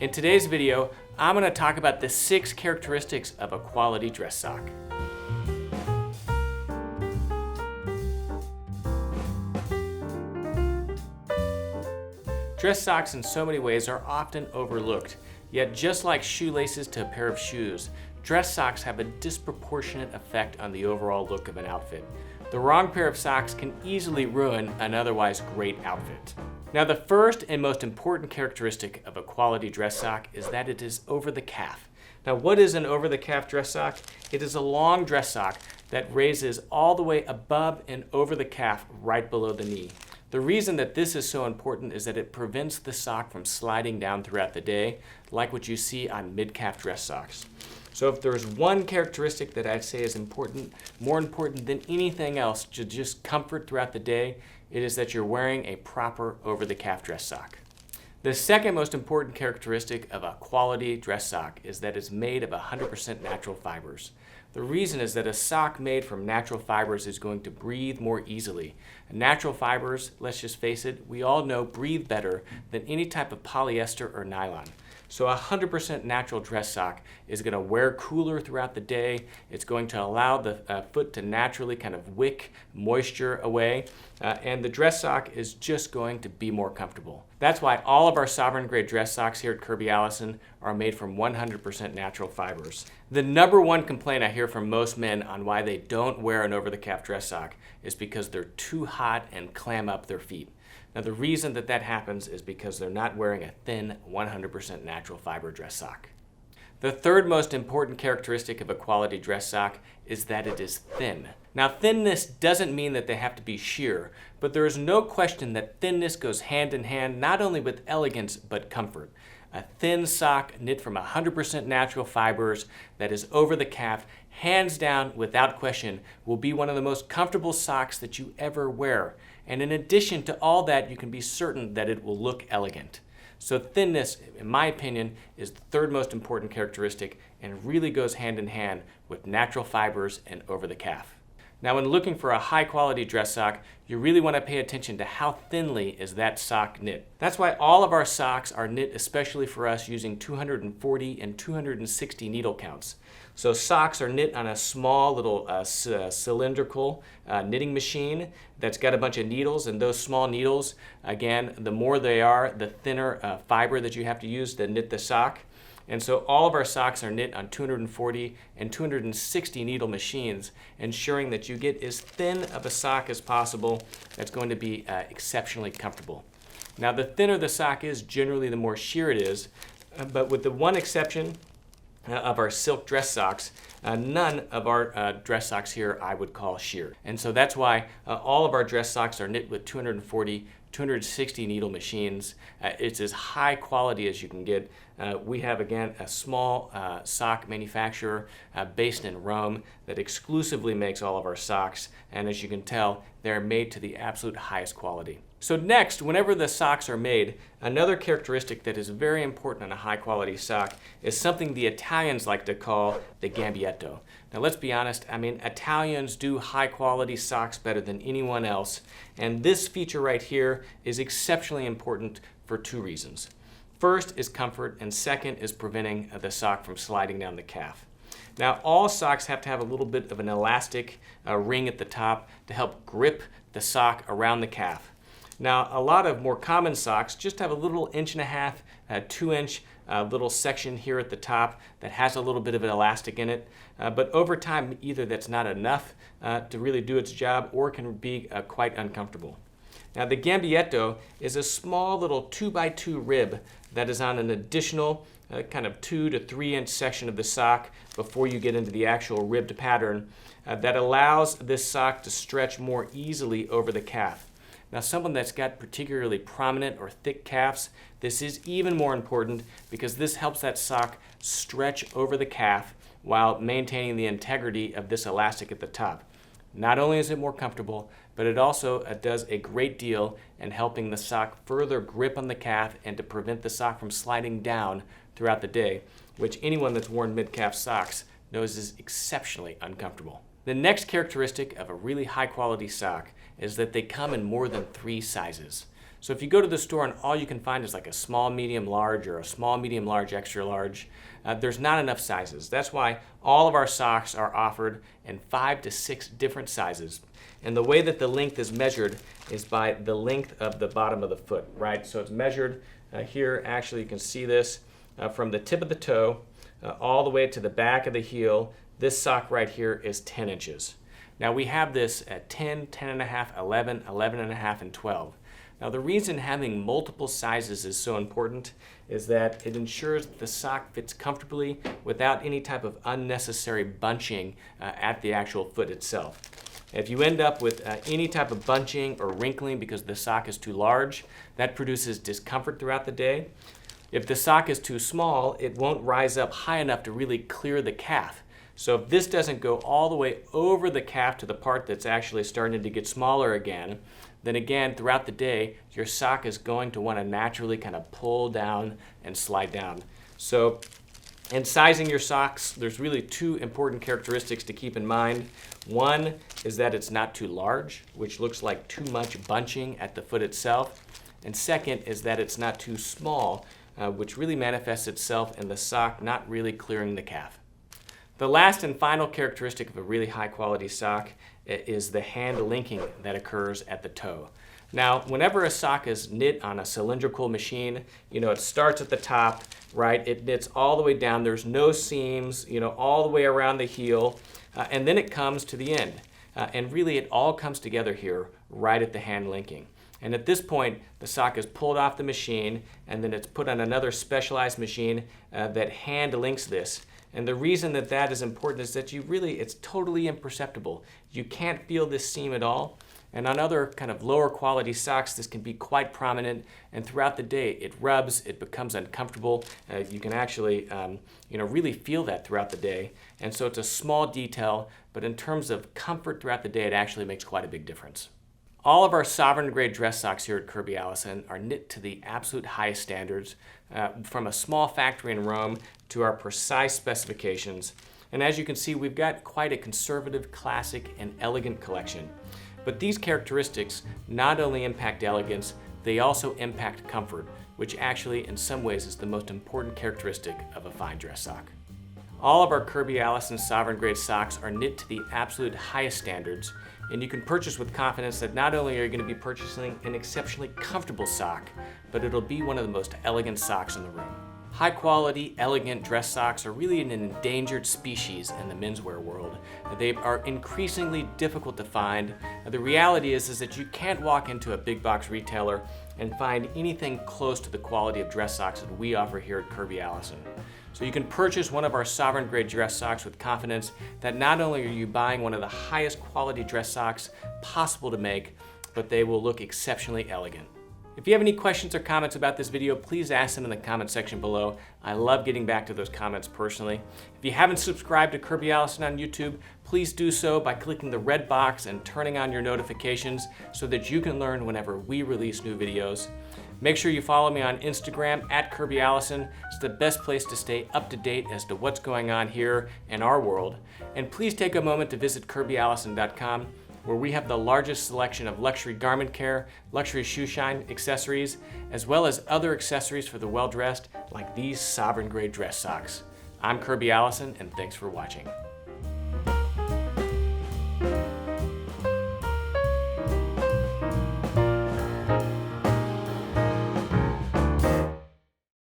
In today's video, I'm going to talk about the 6 characteristics of a quality dress sock. Dress socks in so many ways are often overlooked, yet just like shoelaces to a pair of shoes, dress socks have a disproportionate effect on the overall look of an outfit. The wrong pair of socks can easily ruin an otherwise great outfit. Now, the first and most important characteristic of a quality dress sock is that it is over the calf. Now, what is an over the calf dress sock? It is a long dress sock that raises all the way above and over the calf right below the knee. The reason that this is so important is that it prevents the sock from sliding down throughout the day, like what you see on mid-calf dress socks. So if there's one characteristic that I'd say is important, more important than anything else to just comfort throughout the day, it is that you're wearing a proper over-the-calf dress sock. The second most important characteristic of a quality dress sock is that it's made of 100% natural fibers. The reason is that a sock made from natural fibers is going to breathe more easily. Natural fibers, let's just face it, we all know breathe better than any type of polyester or nylon. So a 100% natural dress sock is going to wear cooler throughout the day. It's going to allow the foot to naturally kind of wick moisture away. And the dress sock is just going to be more comfortable. That's why all of our sovereign grade dress socks here at Kirby Allison are made from 100% natural fibers. The number one complaint I hear from most men on why they don't wear an over-the-calf dress sock is because they're too hot and clam up their feet. Now, the reason that that happens is because they're not wearing a thin, 100% natural fiber dress sock. The third most important characteristic of a quality dress sock is that it is thin. Now, thinness doesn't mean that they have to be sheer, but there is no question that thinness goes hand in hand not only with elegance but comfort. A thin sock knit from 100% natural fibers that is over the calf, hands down, without question, will be one of the most comfortable socks that you ever wear. And in addition to all that, you can be certain that it will look elegant. So thinness, in my opinion, is the third most important characteristic and really goes hand in hand with natural fibers and over the calf. Now, when looking for a high quality dress sock, you really want to pay attention to how thinly is that sock knit. That's why all of our socks are knit especially for us using 240 and 260 needle counts. So socks are knit on a small little cylindrical knitting machine that's got a bunch of needles, and those small needles, again, the more they are, the thinner fiber that you have to use to knit the sock. And so all of our socks are knit on 240 and 260 needle machines, ensuring that you get as thin of a sock as possible that's going to be exceptionally comfortable. Now, the thinner the sock is, generally the more sheer it is, but with the one exception of our silk dress socks, none of our dress socks here I would call sheer. And so that's why all of our dress socks are knit with 240, 260 needle machines. It's as high quality as you can get. We have, again, a small sock manufacturer based in Rome that exclusively makes all of our socks. And as you can tell, they're made to the absolute highest quality. So next, whenever the socks are made, another characteristic that is very important on a high quality sock is something the Italians like to call the Gambietto. Now, let's be honest, Italians do high quality socks better than anyone else, and this feature right here is exceptionally important for 2 reasons. First is comfort, and second is preventing the sock from sliding down the calf. Now, all socks have to have a little bit of an elastic ring at the top to help grip the sock around the calf. Now, a lot of more common socks just have a little 1.5 inch, 2 inch little section here at the top that has a little bit of an elastic in it. But over time, either that's not enough to really do its job or can be quite uncomfortable. Now, the Gambietto is a small little 2x2 rib that is on an additional kind of 2 to 3 inch section of the sock before you get into the actual ribbed pattern that allows this sock to stretch more easily over the calf. Now, someone that's got particularly prominent or thick calves, this is even more important because this helps that sock stretch over the calf while maintaining the integrity of this elastic at the top. Not only is it more comfortable, but it also does a great deal in helping the sock further grip on the calf and to prevent the sock from sliding down throughout the day, which anyone that's worn mid-calf socks knows is exceptionally uncomfortable. The next characteristic of a really high quality sock is that they come in more than 3 sizes. So if you go to the store and all you can find is like a small, medium, large, or a small, medium, large, extra large, there's not enough sizes. That's why all of our socks are offered in 5 to 6 different sizes. And the way that the length is measured is by the length of the bottom of the foot, right? So it's measured here, actually you can see this from the tip of the toe all the way to the back of the heel. This sock right here is 10 inches. Now we have this at 10, 10 and a half, 11, 11 and a half, and 12. Now the reason having multiple sizes is so important is that it ensures that the sock fits comfortably without any type of unnecessary bunching at the actual foot itself. If you end up with any type of bunching or wrinkling because the sock is too large, that produces discomfort throughout the day. If the sock is too small, it won't rise up high enough to really clear the calf. So if this doesn't go all the way over the calf to the part that's actually starting to get smaller again, then again, throughout the day, your sock is going to want to naturally kind of pull down and slide down. So in sizing your socks, there's really 2 important characteristics to keep in mind. One is that it's not too large, which looks like too much bunching at the foot itself. And second is that it's not too small, which really manifests itself in the sock not really clearing the calf. The last and final characteristic of a really high quality sock is the hand linking that occurs at the toe. Now, whenever a sock is knit on a cylindrical machine, it starts at the top, right? It knits all the way down. There's no seams, all the way around the heel, and then it comes to the end. And really, it all comes together here right at the hand linking. And at this point, the sock is pulled off the machine, and then it's put on another specialized machine that hand links this. And the reason that that is important is that it's totally imperceptible. You can't feel this seam at all. And on other kind of lower quality socks, this can be quite prominent. And throughout the day, it rubs, it becomes uncomfortable. You can actually, really feel that throughout the day. And so it's a small detail, but in terms of comfort throughout the day, it actually makes quite a big difference. All of our sovereign grade dress socks here at Kirby Allison are knit to the absolute highest standards, from a small factory in Rome to our precise specifications. And as you can see, we've got quite a conservative, classic, and elegant collection. But these characteristics not only impact elegance, they also impact comfort, which actually in some ways is the most important characteristic of a fine dress sock. All of our Kirby Allison sovereign grade socks are knit to the absolute highest standards, and you can purchase with confidence that not only are you going to be purchasing an exceptionally comfortable sock, but it'll be one of the most elegant socks in the room. High quality, elegant dress socks are really an endangered species in the menswear world. They are increasingly difficult to find. The reality is that you can't walk into a big box retailer and find anything close to the quality of dress socks that we offer here at Kirby Allison. So you can purchase one of our sovereign grade dress socks with confidence that not only are you buying one of the highest quality dress socks possible to make, but they will look exceptionally elegant. If you have any questions or comments about this video, please ask them in the comment section below. I love getting back to those comments personally. If you haven't subscribed to Kirby Allison on YouTube, please do so by clicking the red box and turning on your notifications so that you can learn whenever we release new videos. Make sure you follow me on Instagram at Kirby Allison. It's the best place to stay up to date as to what's going on here in our world. And please take a moment to visit KirbyAllison.com, where we have the largest selection of luxury garment care, luxury shoe shine accessories, as well as other accessories for the well-dressed, like these sovereign grade dress socks. I'm Kirby Allison, and thanks for watching.